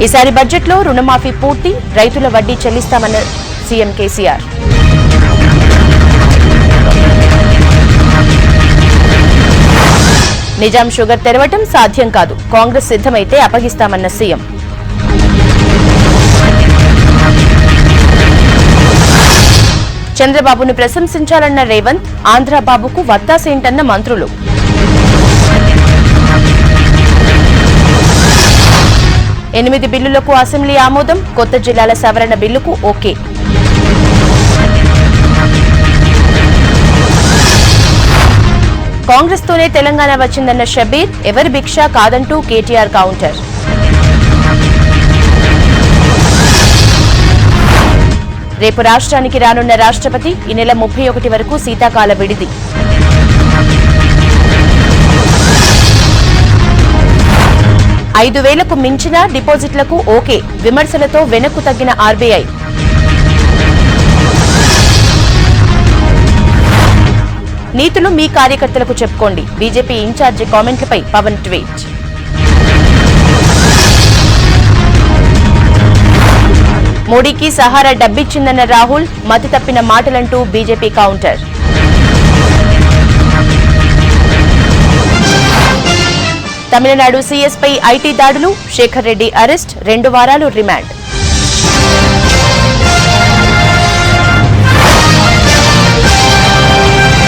ఈసారి బడ్జెట్లో రుణమాఫీ పూర్తి, రైతుల వడ్డీ చెల్లిస్తామన్న సీఎం కేసీఆర్. నిజాం షుగర్ తెరవటం సాధ్యం కాదు, కాంగ్రెస్ సిద్ధమైతే అప్పగిస్తామన్న సీఎం. చంద్రబాబును ప్రశంసించాలన్న రేవంత్, ఆంధ్రబాబుకు వత్తాసేంటన్న మంత్రులు. ఎనిమిది బిల్లులకు అసెంబ్లీ ఆమోదం, కొత్త జిల్లాల సవరణ బిల్లుకు ఓకే. కాంగ్రెస్తోనే తెలంగాణ వచ్చిందన్న షబీర్, ఎవరి భిక్ష కాదంటూ కేటీఆర్ కౌంటర్. రేపు రాష్ట్రానికి రానున్న రాష్ట్రపతి, ఈ నెల 31 వరకు శీతాకాల విడిది. $5,000కు మించిన డిపాజిట్లకు ఓకే, విమర్శలతో వెనక్కు తగ్గిన ఆర్బీఐ. నీతులు మీ కార్యకర్తలకు చెప్పుకోండి, బీజేపీ ఇన్ఛార్జి కామెంట్లపై పవన్ ట్వీట్. మోడీకి సహారా డబ్బిచ్చిందన్న రాహుల్, మతి తప్పిన మాటలంటూ బీజేపీ కౌంటర్. తమిళనాడు సీఎస్ పై ఐటీ దాడులు, శేఖర్ రెడ్డి అరెస్ట్, 2 వారాలు రిమాండ్.